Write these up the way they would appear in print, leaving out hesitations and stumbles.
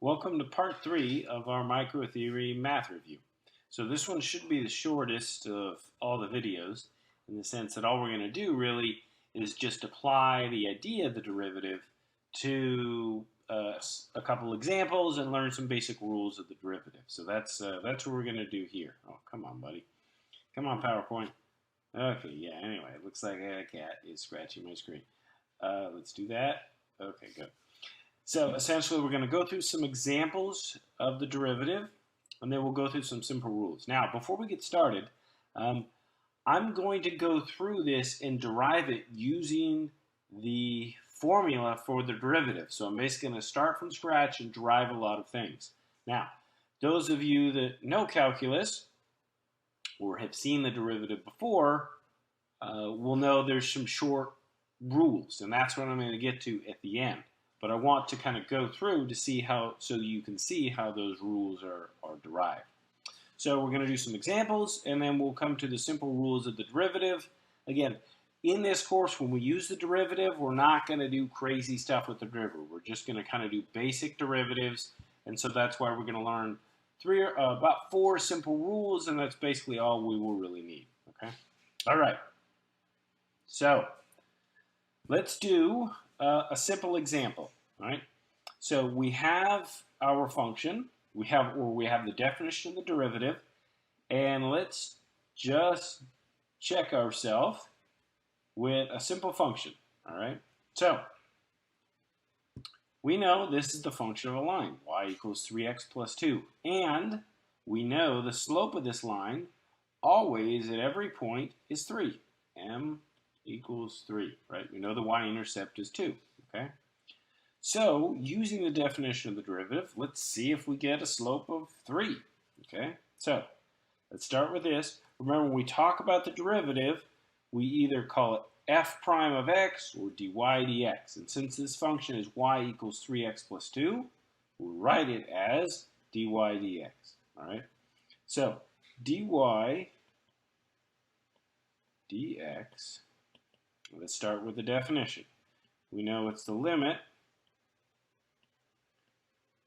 Welcome to part 3 of our microtheory math review. So this one should be the shortest of all the videos in the sense that all we're going to do really is just apply the idea of the derivative to a couple examples and learn some basic rules of the derivative. So that's what we're going to do here. Oh, come on, buddy. Come on, PowerPoint. Okay, yeah, anyway, it looks like a cat is scratching my screen. Let's do that. Okay, good. So essentially, we're going to go through some examples of the derivative, and then we'll go through some simple rules. Now, before we get started, I'm going to go through this and derive it using the formula for the derivative. So I'm basically going to start from scratch and derive a lot of things. Now, those of you that know calculus or have seen the derivative before will know there's some short rules, and that's what I'm going to get to at the end. But I want to kind of go through to see how, so you can see how those rules are derived. So we're going to do some examples, and then we'll come to the simple rules of the derivative. Again, in this course, when we use the derivative, we're not going to do crazy stuff with the derivative. We're just going to kind of do basic derivatives, and so that's why we're going to learn about 4 simple rules, and that's basically all we will really need. Okay. All right. So let's do a simple example. All right. So we have our function. We have the definition of the derivative, and let's just check ourselves with a simple function. All right. So we know this is the function of a line, y equals 3x plus 2, and we know the slope of this line always at every point is 3. M equals 3, right? We know the y-intercept is 2, okay? So, using the definition of the derivative, let's see if we get a slope of 3, okay? So, let's start with this. Remember, when we talk about the derivative, we either call it f prime of x or dy dx. And since this function is y equals 3x plus 2, we'll write it as dy dx, all right? So, dy dx, let's start with the definition. We know it's the limit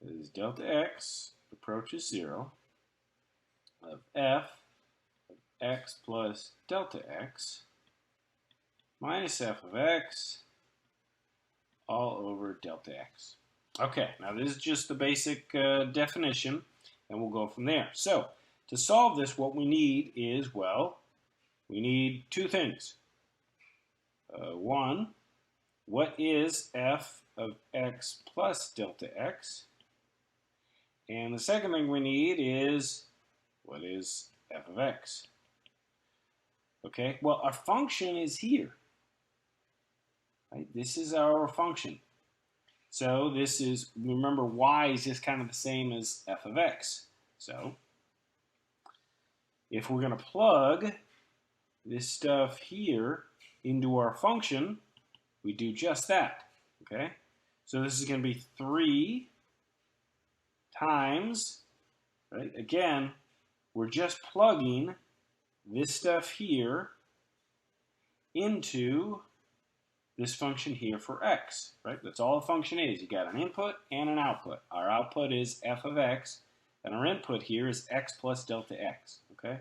as delta x approaches 0 of f of x plus delta x minus f of x all over delta x. Okay, now this is just the basic definition, and we'll go from there. So, to solve this, what we need is, well, we need 2 things. One, what is f of x plus delta x? And the second thing we need is, what is f of x? Okay, well, our function is here. Right? This is our function. So this is, remember, y is just kind of the same as f of x. So if we're going to plug this stuff here into our function, we do just that, okay? So this is going to be 3 times, right? Again, we're just plugging this stuff here into this function here for x, right? That's all the function is. You got an input and an output. Our output is f of x, and our input here is x plus delta x, okay?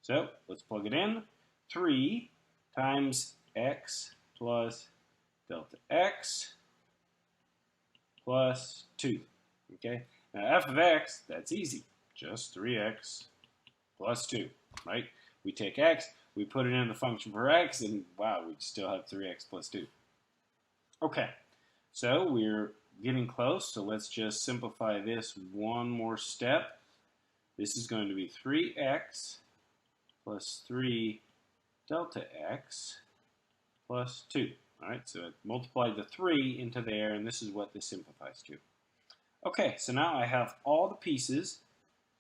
So let's plug it in. 3 times x plus delta x plus 2, okay? Now f of x, that's easy. Just 3x plus 2, right? We take x, we put it in the function for x, and wow, we still have 3x plus 2. Okay, so we're getting close, so let's just simplify this one more step. This is going to be 3x plus 3 delta x plus 2. All right, so it multiplied the 3 into there, and this is what this simplifies to. Okay, so now I have all the pieces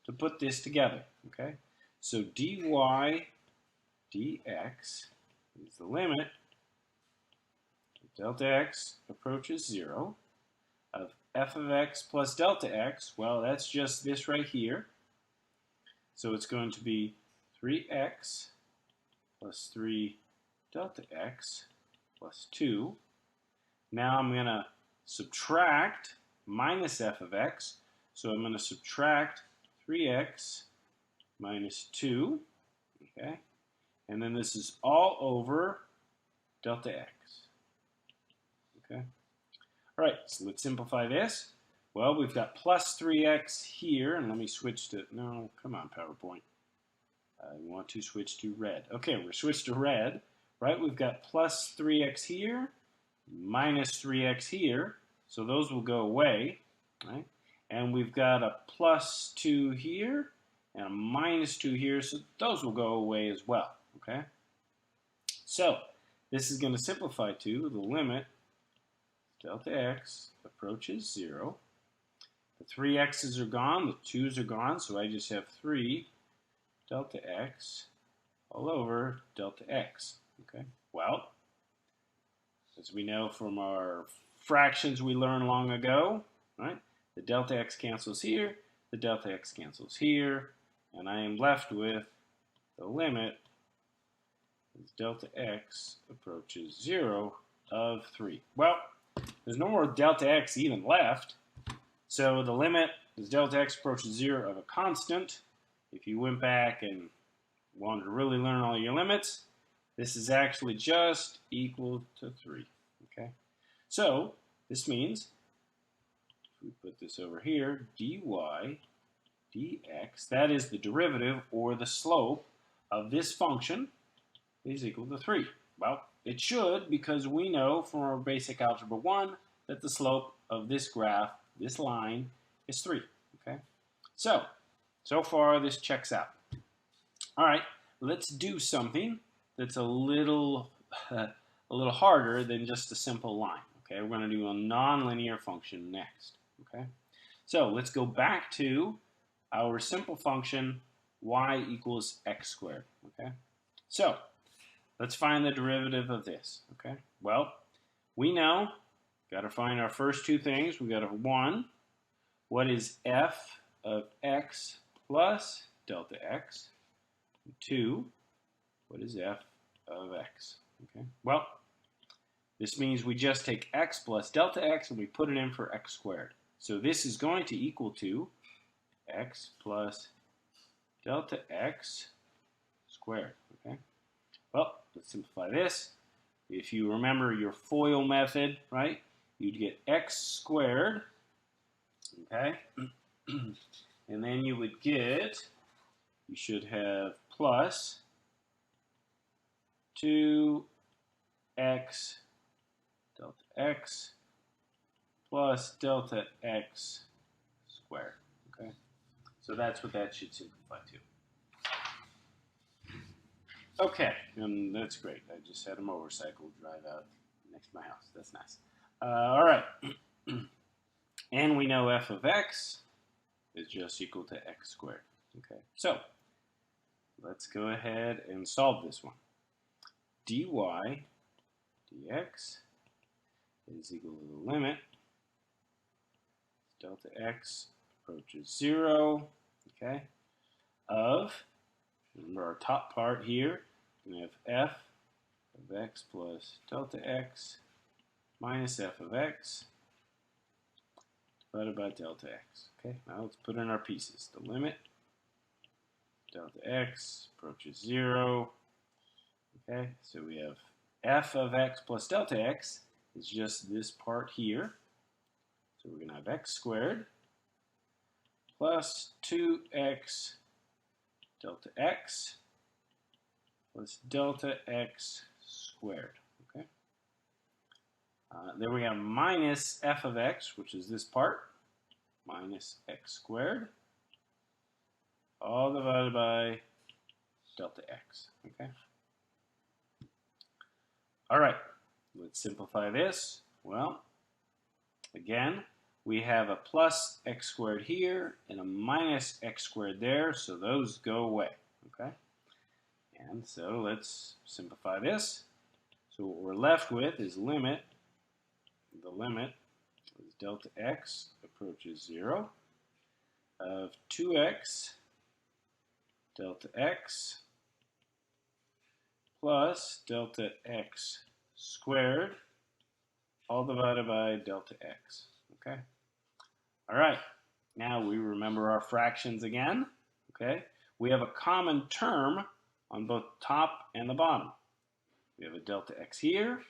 to put this together, okay? So dy dx is the limit delta x approaches 0 of f of x plus delta x. Well, that's just this right here. So it's going to be 3x plus 3 delta x plus 2. Now I'm going to subtract minus f of x. So I'm going to subtract 3x minus 2, okay? And then this is all over delta x, okay? All right, so let's simplify this. Well, we've got plus 3x here, and let me switch to, no, come on, PowerPoint. I want to switch to red. Okay, we're switched to red, right? We've got plus 3x here, minus 3x here, so those will go away, right? And we've got a plus 2 here and a minus 2 here, so those will go away as well, okay? So this is going to simplify to the limit delta x approaches 0. The 3x's are gone, the 2's are gone, so I just have 3 delta x all over delta x, okay? Well, as we know from our fractions we learned long ago, right? The delta x cancels here, the delta x cancels here, and I am left with the limit as delta x approaches 0 of 3. Well, there's no more delta x even left, so the limit as delta x approaches 0 of a constant. If you went back and wanted to really learn all your limits, this is actually just equal to 3, okay? So this means, if we put this over here, dy dx, that is the derivative or the slope of this function, is equal to 3. Well, it should, because we know from our basic Algebra 1 that the slope of this graph, this line, is 3, okay? So far this checks out. All right, let's do something that's a little harder than just a simple line, okay? We're going to do a nonlinear function next, okay? So let's go back to our simple function y equals x squared, okay? So let's find the derivative of this, okay? Well, we know, got to find our first two things. We got to, 1, what is f of x plus delta x? And 2, what is f of x? Okay. Well, this means we just take x plus delta x and we put it in for x squared. So this is going to equal to x plus delta x squared. Okay. Well, let's simplify this. If you remember your FOIL method, right, you'd get x squared, okay, and then you would get, you should have plus 2x delta x plus delta x squared, okay? So that's what that should simplify to. Okay, and that's great. I just had a motorcycle drive out next to my house. That's nice. All right. And we know f of x is just equal to x squared. Okay, so let's go ahead and solve this one. dy dx is equal to the limit delta x approaches 0, okay, of, remember our top part here, we have f of x plus delta x minus f of x divided by delta x. Okay, now let's put in our pieces. The limit delta x approaches 0. Okay, so we have f of x plus delta x is just this part here. So we're going to have x squared plus 2x delta x plus delta x squared. Okay. Then we have minus f of x, which is this part, minus x squared, all divided by delta x. Okay. All right, let's simplify this. Well, again, we have a plus x squared here and a minus x squared there, so those go away, okay? And so let's simplify this. So what we're left with is limit, the limit is delta x approaches 0 of 2x delta x plus delta x squared all divided by delta x, okay? All right, now we remember our fractions again. Okay, we have a common term on both top and the bottom. We have a delta x here,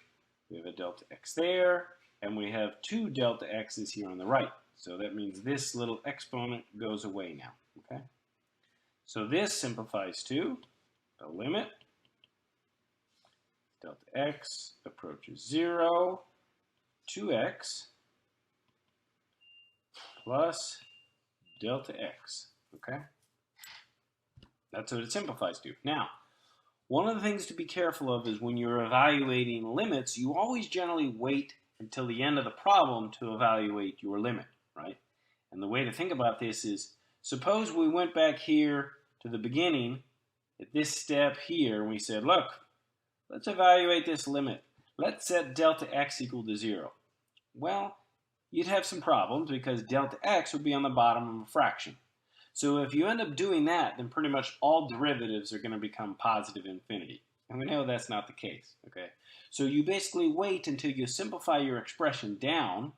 we have a delta x there, and we have two delta x's here on the right. So that means this little exponent goes away now. Okay, so this simplifies to the limit delta x approaches 0, 2x plus delta x. Okay, that's what it simplifies to. Now, one of the things to be careful of is when you're evaluating limits, you always generally wait until the end of the problem to evaluate your limit, right? And the way to think about this is, suppose we went back here to the beginning at this step here, and we said, look, let's evaluate this limit. Let's set delta x equal to 0. Well, you'd have some problems because delta x would be on the bottom of a fraction. So if you end up doing that, then pretty much all derivatives are going to become positive infinity. And we know that's not the case, okay? So you basically wait until you simplify your expression down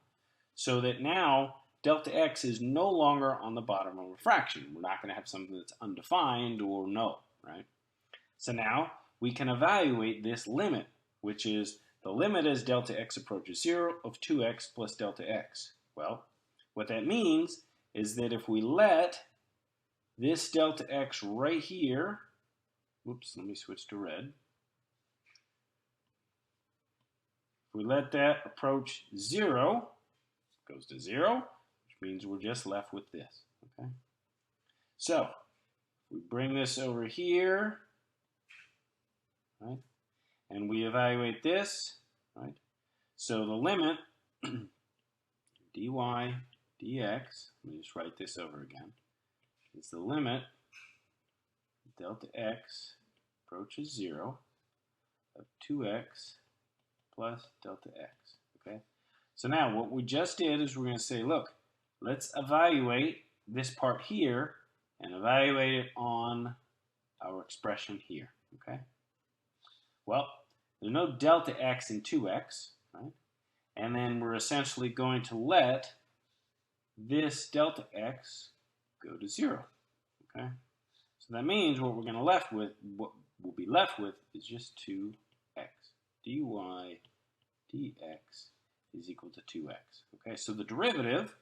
so that now delta x is no longer on the bottom of a fraction. We're not going to have something that's undefined or null, right? So now we can evaluate this limit, which is the limit as delta x approaches 0 of 2x plus delta x. Well, what that means is that if we let this delta x right here, whoops, let me switch to red. If we let that approach 0, it goes to 0, which means we're just left with this, okay? So, if we bring this over here, right, and we evaluate this, right, so the limit dy dx, let me just write this over again, is the limit delta x approaches 0 of 2x plus delta x, okay? So now what we just did is we're going to say, look, let's evaluate this part here and evaluate it on our expression here, okay? Well, there's no delta x in 2x, right? And then we're essentially going to let this delta x go to 0, okay? So that means what we're going to left with, what we'll be left with is just 2x. dy dx is equal to 2x, okay? So the derivative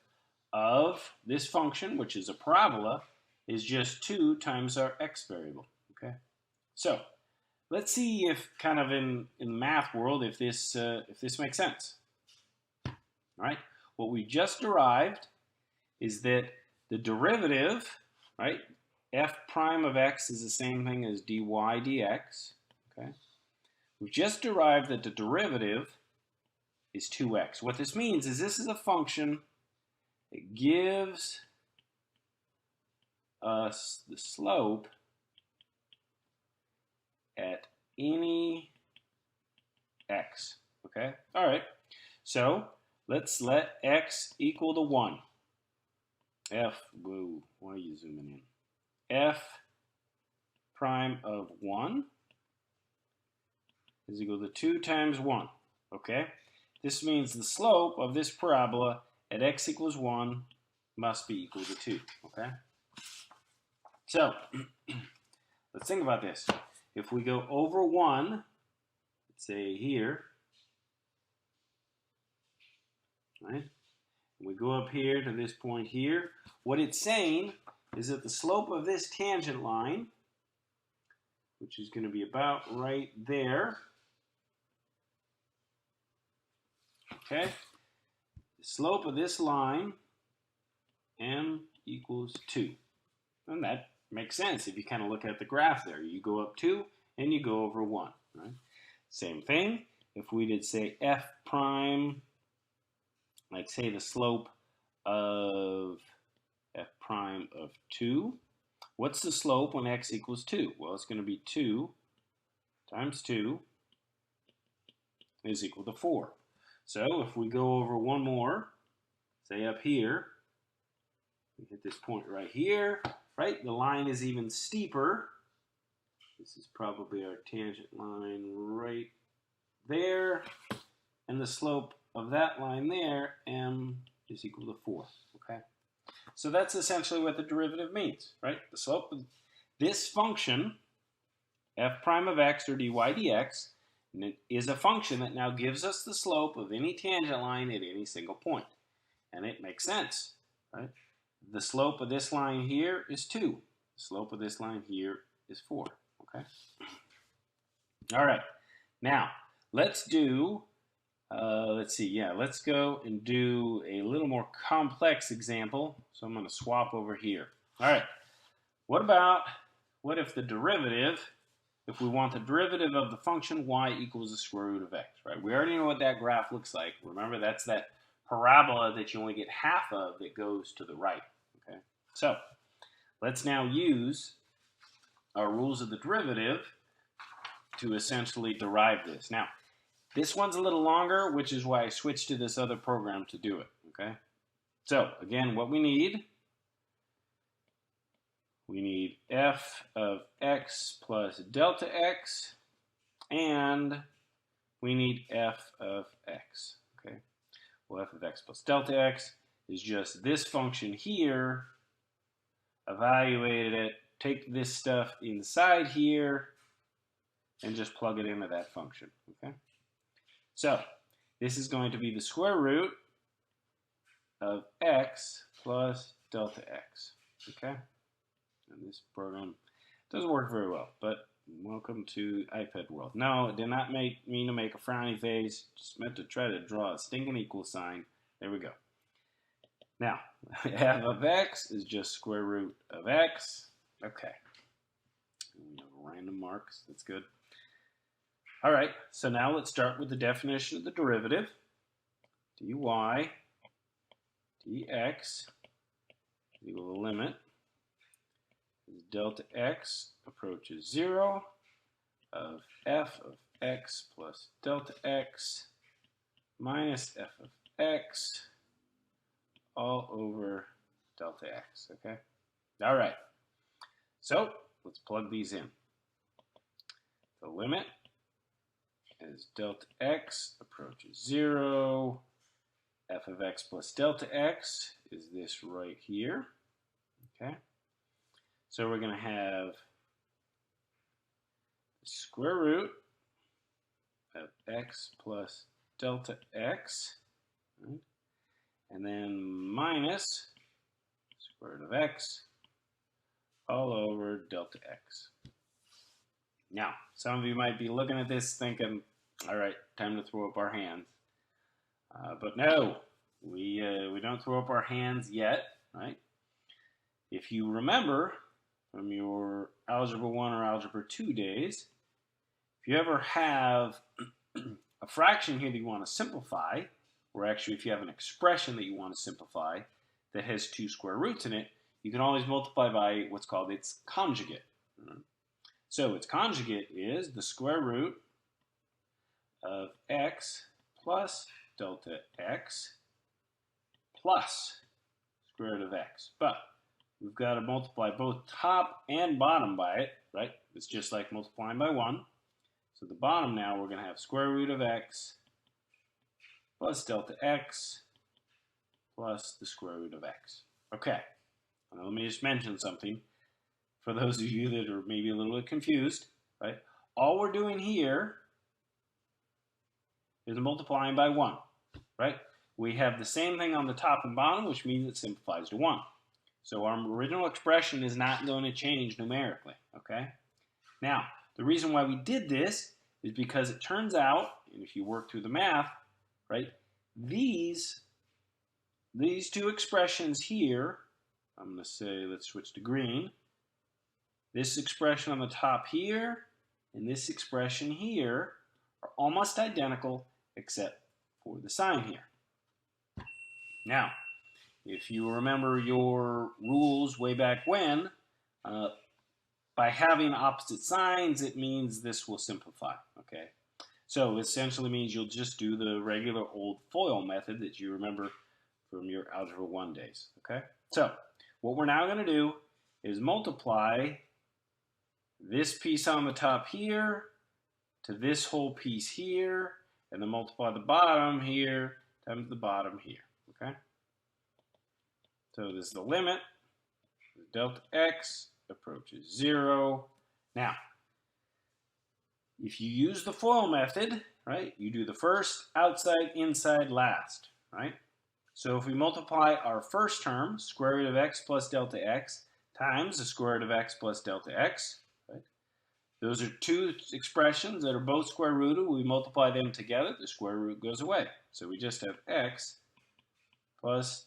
of this function, which is a parabola, is just 2 times our x variable, okay? So let's see if kind of in the math world if this makes sense. All right, what we just derived is that the derivative, right, f prime of x is the same thing as dy dx, okay? We've just derived that the derivative is 2x. What this means is this is a function that gives us the slope at any x, okay? All right, so let's let x equal to 1. Whoa, why are you zooming in? F prime of 1 is equal to 2 times 1, okay? This means the slope of this parabola at x equals 1 must be equal to 2, okay? So, let's think about this. If we go over 1, let's say here, right? And we go up here to this point here. What it's saying is that the slope of this tangent line, which is going to be about right there, okay? The slope of this line, m equals 2. And that makes sense if you kind of look at the graph there. You go up 2 and you go over 1, right? Same thing, if we did say f prime, like say the slope of f prime of 2, what's the slope when x equals 2? Well, it's going to be 2 times 2 is equal to 4. So if we go over one more, say up here, we hit this point right here, right? The line is even steeper. This is probably our tangent line right there. And the slope of that line there, m is equal to 4, okay? So that's essentially what the derivative means, right? The slope of this function, f prime of x or dy dx, is a function that now gives us the slope of any tangent line at any single point. And it makes sense, right? The slope of this line here is 2. The slope of this line here is 4, okay? All right, now let's do, let's go and do a little more complex example. So I'm going to swap over here. All right, what if the derivative, if we want the derivative of the function y equals the square root of x, right? We already know what that graph looks like. Remember, that's that parabola that you only get half of that goes to the right, okay? So let's now use our rules of the derivative to essentially derive this. Now, this one's a little longer, which is why I switched to this other program to do it, okay? So, again, what we need f of x plus delta x, and we need f of x, okay? Well, f of x plus delta x is just this function here, evaluated it, take this stuff inside here, and just plug it into that function, okay? So, this is going to be the square root of x plus delta x, okay? And this program doesn't work very well, but welcome to iPad world. No, it did not mean to make a frowny face, just meant to try to draw a stinking equal sign. There we go. Now, f of x is just square root of x, okay. We have random marks, that's good. All right, so now let's start with the definition of the derivative. dy dx equal the limit as delta x approaches 0 of f of x plus delta x minus f of x all over delta x, okay? All right, so let's plug these in. The limit as delta x approaches 0, f of x plus delta x is this right here, okay? So we're going to have the square root of x plus delta x, right? And then minus square root of x all over delta x. Now, some of you might be looking at this thinking, all right, time to throw up our hands. But no, we don't throw up our hands yet, right? If you remember from your Algebra I or Algebra II days, if you ever have a fraction here that you want to simplify, or actually if you have an expression that you want to simplify that has 2 square roots in it, you can always multiply by what's called its conjugate. So its conjugate is the square root of x plus delta x plus square root of x. But we've got to multiply both top and bottom by it, right? It's just like multiplying by 1. So the bottom now, we're going to have square root of x plus delta x plus the square root of x. Okay, now let me just mention something for those of you that are maybe a little bit confused, right? All we're doing here is multiplying by 1, right? We have the same thing on the top and bottom, which means it simplifies to 1. So our original expression is not going to change numerically, okay? Now, the reason why we did this is because it turns out, and if you work through the math, right, these 2 expressions here, I'm going to say, let's switch to green. This expression on the top here and this expression here are almost identical except for the sign here. Now, if you remember your rules way back when, by having opposite signs, it means this will simplify, okay? So essentially means you'll just do the regular old FOIL method that you remember from your Algebra I days, okay? So what we're now going to do is multiply this piece on the top here to this whole piece here, and then multiply the bottom here times the bottom here, okay? So this is the limit. Delta x approaches 0. Now, if you use the FOIL method, right, you do the first, outside, inside, last, right? So if we multiply our first term, square root of x plus delta x, times the square root of x plus delta x, right? Those are two expressions that are both square rooted. We multiply them together, the square root goes away. So we just have x plus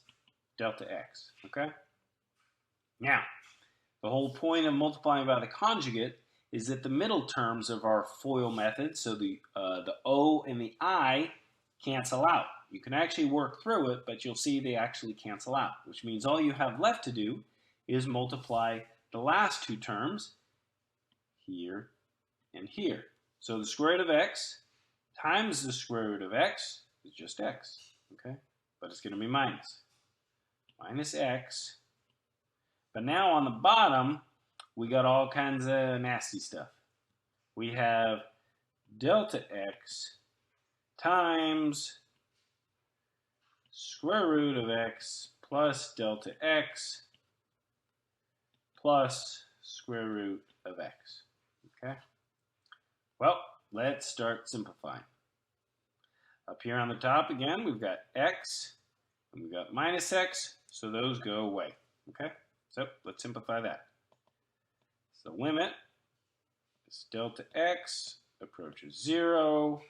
delta x, okay? Now, the whole point of multiplying by the conjugate is that the middle terms of our FOIL method, so the O and the I, cancel out. You can actually work through it, but you'll see they actually cancel out, which means all you have left to do is multiply the last two terms here and here. So the square root of x times the square root of x is just x, okay? But it's going to be minus x. But now on the bottom, we got all kinds of nasty stuff. We have delta x times square root of x plus delta x plus square root of x. Okay? Well, let's start simplifying. Up here on the top again, we've got x and we've got minus x, so those go away. Okay? So let's simplify that. So the limit is delta x approaches 0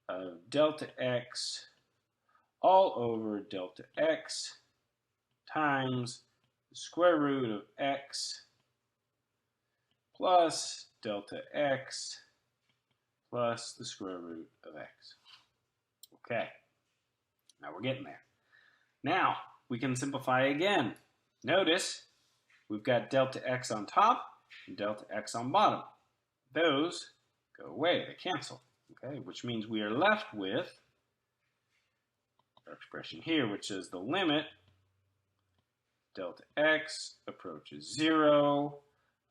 of delta x all over delta x times the square root of x plus delta x plus the square root of x. Okay, now we're getting there. Now we can simplify again. Notice we've got delta x on top and delta x on bottom. Those go away, they cancel, okay, which means we are left with our expression here, which is the limit delta x approaches 0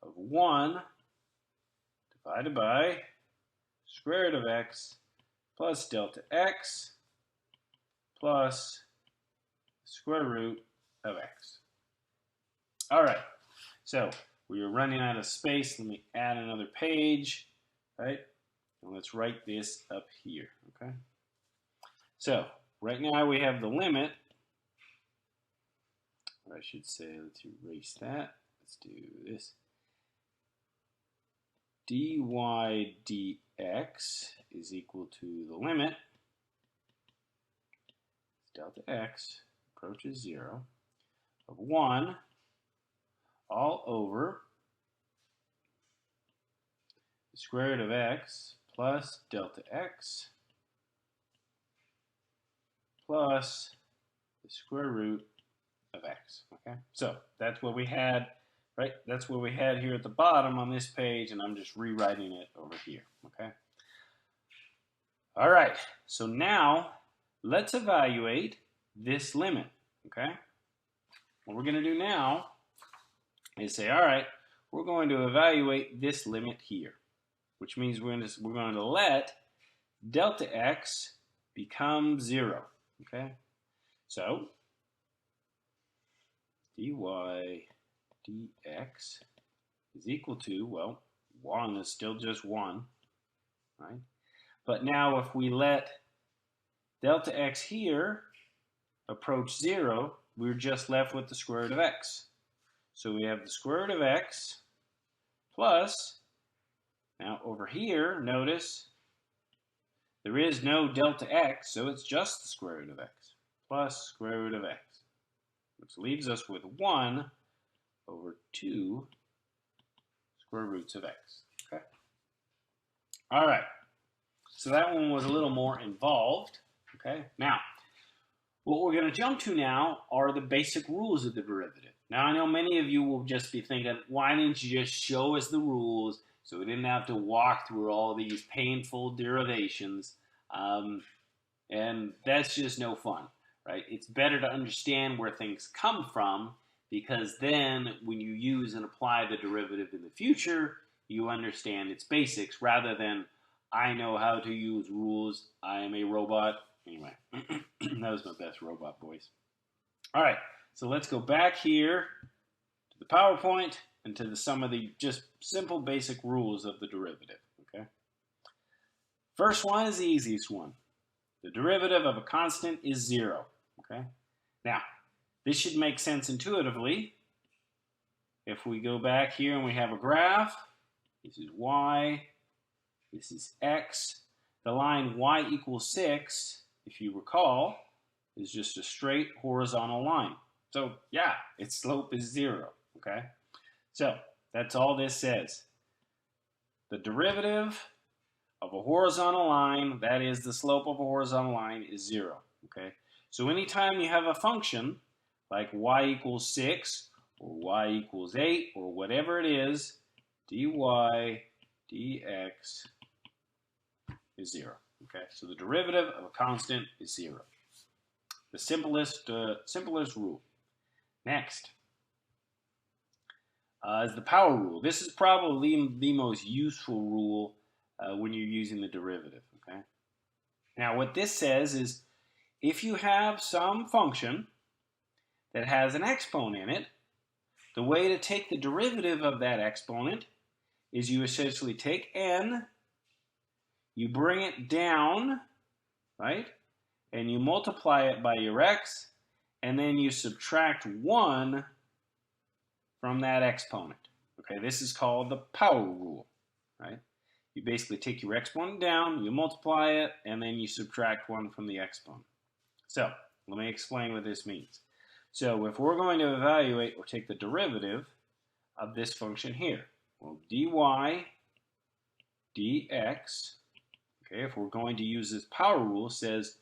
of 1 divided by square root of x plus delta x plus square root of x. All right, so we are running out of space. Let me add another page, right? And let's write this up here, okay? So right now we have the limit, or I should say, let's erase that. Let's do this. dy dx is equal to the limit, delta x approaches 0, of 1 all over the square root of x plus delta x plus the square root of x, okay? So that's what we had, right? That's what we had here at the bottom on this page, and I'm just rewriting it over here, okay? All right, so now let's evaluate this limit, okay? What we're going to do now is say, all right, we're going to evaluate this limit here, which means we're going to let delta x become 0, okay? So dy dx is equal to, well, 1 is still just 1, right? But now if we let delta x here approach 0, we're just left with the square root of x. So we have the square root of x plus, now over here, notice, there is no delta x, so it's just the square root of x plus square root of x, which leaves us with 1 over 2 square roots of x, okay? All right, so that one was a little more involved, okay? Now, what we're going to jump to now are the basic rules of the derivative. Now, I know many of you will just be thinking, why didn't you just show us the rules so we didn't have to walk through all these painful derivations? And that's just no fun, right? It's better to understand where things come from, because then when you use and apply the derivative in the future, you understand its basics rather than, I know how to use rules, I am a robot. Anyway, that was my best robot voice. All right, So let's go back here to the PowerPoint and to some of the just simple basic rules of the derivative. Okay. First one is the easiest one. The derivative of a constant is 0. Okay. Now, this should make sense intuitively. If we go back here and we have a graph, this is y, this is x. The line y equals 6, if you recall, is just a straight horizontal line. So yeah, its slope is 0, okay? So that's all this says. The derivative of a horizontal line, that is the slope of a horizontal line, is 0, okay? So anytime you have a function like y equals 6 or y equals 8 or whatever it is, dy dx is 0, okay? So the derivative of a constant is 0. The simplest rule. Next is the power rule. This is probably the most useful rule when you're using the derivative. Okay. Now what this says is if you have some function that has an exponent in it, the way to take the derivative of that exponent is you essentially take n, you bring it down, right? And you multiply it by your x, and then you subtract 1 from that exponent. Okay, this is called the power rule, right? You basically take your exponent down, you multiply it, and then you subtract 1 from the exponent. So, let me explain what this means. So, if we're going to evaluate or take the derivative of this function here, well, dy dx, okay, if we're going to use this power rule, says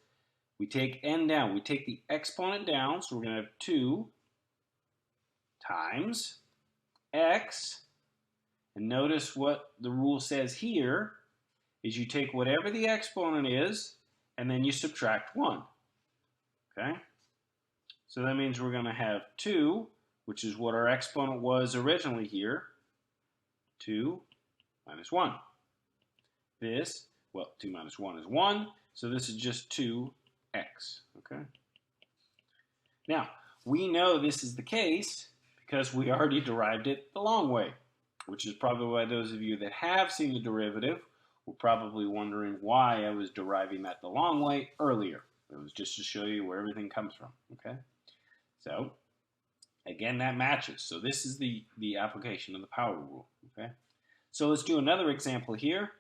we take n down. We take the exponent down, so we're going to have 2 times x. And notice what the rule says here is you take whatever the exponent is, and then you subtract 1. Okay? So that means we're going to have 2, which is what our exponent was originally here. 2 minus 1. This, well, 2 minus 1 is 1, so this is just 2x. Okay. Now, we know this is the case because we already derived it the long way, which is probably why those of you that have seen the derivative were probably wondering why I was deriving that the long way earlier. It was just to show you where everything comes from. Okay. So, again, that matches. So this is the application of the power rule. Okay. So let's do another example here.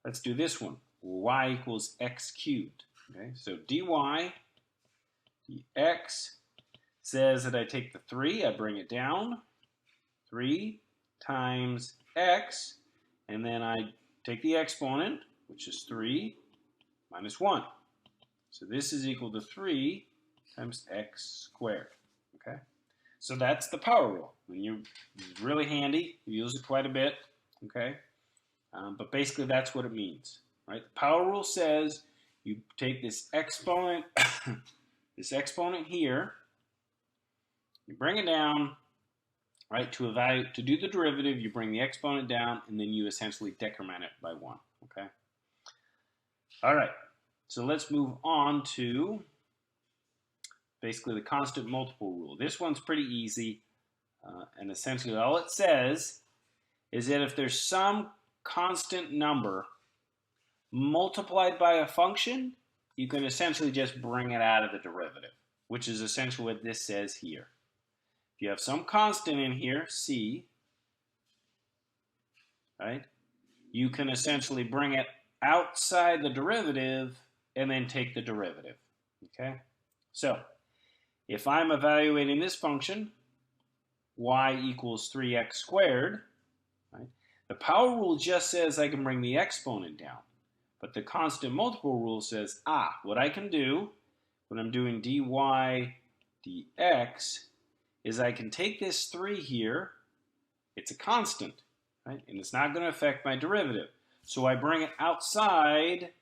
Let's do this one. Y equals x cubed. Okay, so dy dx says that I take the 3, I bring it down, 3 times x, and then I take the exponent, which is 3 minus 1. So this is equal to 3 times x squared. Okay, so that's the power rule. It's really handy. You use it quite a bit. Okay, but basically that's what it means. Right? The power rule says you take this exponent, this exponent here, you bring it down, right? To do the derivative, you bring the exponent down, and then you essentially decrement it by 1. Okay. All right. So let's move on to basically the constant multiple rule. This one's pretty easy, and essentially all it says is that if there's some constant number multiplied by a function, you can essentially just bring it out of the derivative, which is essentially what this says here. If you have some constant in here, c, right, you can essentially bring it outside the derivative and then take the derivative. Okay? So, if I'm evaluating this function, y equals 3x squared, right, the power rule just says I can bring the exponent down. But the constant multiple rule says, what I can do when I'm doing dy dx is I can take this 3 here, it's a constant, right? And it's not going to affect my derivative. So I bring it outside,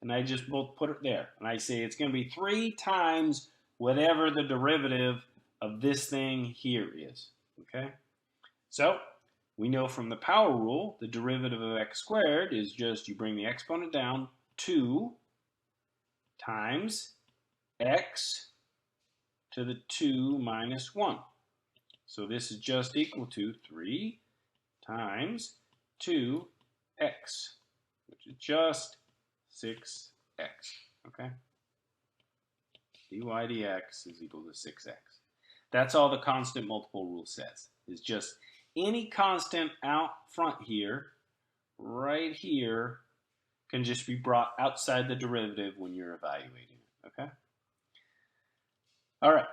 and I just put it there. And I say it's going to be 3 times whatever the derivative of this thing here is, okay? So we know from the power rule, the derivative of x squared is just you bring the exponent down, 2 times x to the 2 minus 1. So this is just equal to 3 times 2x, which is just 6x, okay? dy dx is equal to 6x. That's all the constant multiple rule says, is just any constant out front here, right here, can just be brought outside the derivative when you're evaluating it, okay? All right,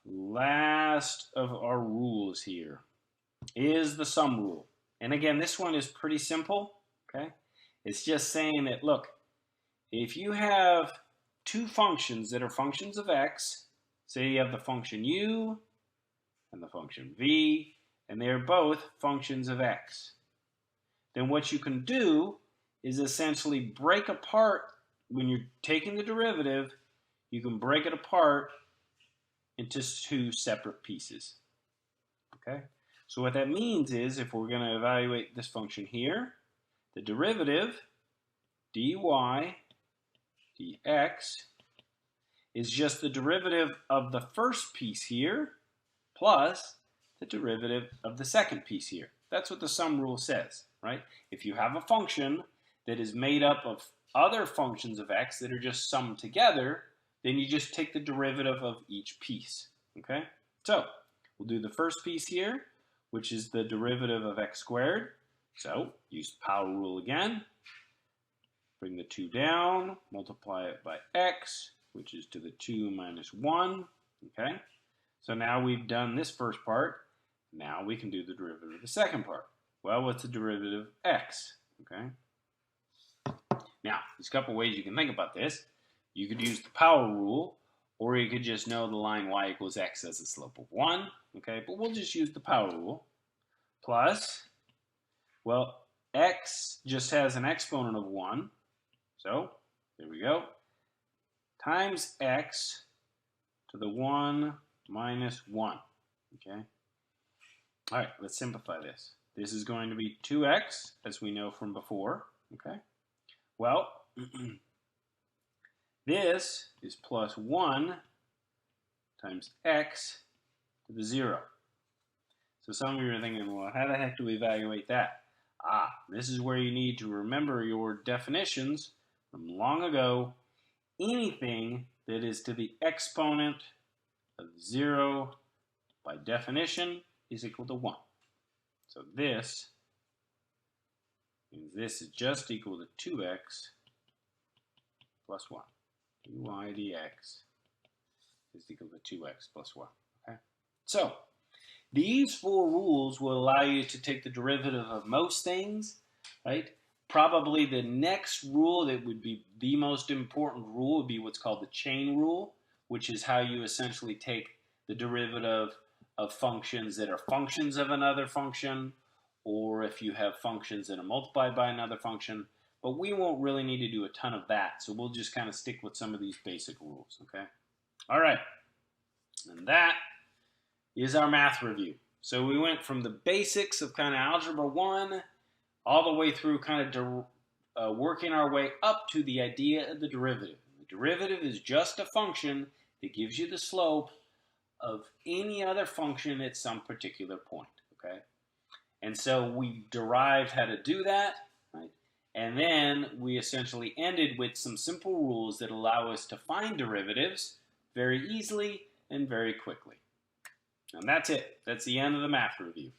last of our rules here is the sum rule. And again, this one is pretty simple, okay? It's just saying that, look, if you have two functions that are functions of x, say you have the function u and the function v, and they're both functions of x, then what you can do is essentially break apart, when you're taking the derivative, you can break it apart into two separate pieces, okay? So what that means is, if we're going to evaluate this function here, the derivative dy dx is just the derivative of the first piece here plus the derivative of the second piece here. That's what the sum rule says, right? If you have a function that is made up of other functions of x that are just summed together, then you just take the derivative of each piece, okay? So we'll do the first piece here, which is the derivative of x squared. So use the power rule again. Bring the 2 down, multiply it by x, which is to the 2 minus 1, okay? So now we've done this first part. Now we can do the derivative of the second part. Well, what's the derivative of x, okay? Now, there's a couple ways you can think about this. You could use the power rule, or you could just know the line y equals x as a slope of 1, okay? But we'll just use the power rule. Plus, well, x just has an exponent of 1, so there we go, times x to the 1 minus 1, okay? All right, let's simplify this. This is going to be 2x, as we know from before, okay? Well, this is plus 1 times x to the 0. So some of you are thinking, well, how the heck do we evaluate that? This is where you need to remember your definitions from long ago. Anything that is to the exponent of 0 by definition is equal to 1. So this means this is just equal to 2x plus 1. dy dx is equal to 2x plus 1. Okay? So these four rules will allow you to take the derivative of most things, right? Probably the next rule that would be the most important rule would be what's called the chain rule, which is how you essentially take the derivative of functions that are functions of another function, or if you have functions that are multiplied by another function. But we won't really need to do a ton of that, so we'll just kind of stick with some of these basic rules, okay? All right, and that is our math review. So we went from the basics of kind of Algebra 1 all the way through kind of working our way up to the idea of the derivative. The derivative is just a function that gives you the slope of any other function at some particular point, okay? And so we derived how to do that, right? And then we essentially ended with some simple rules that allow us to find derivatives very easily and very quickly. And that's it. That's the end of the math review.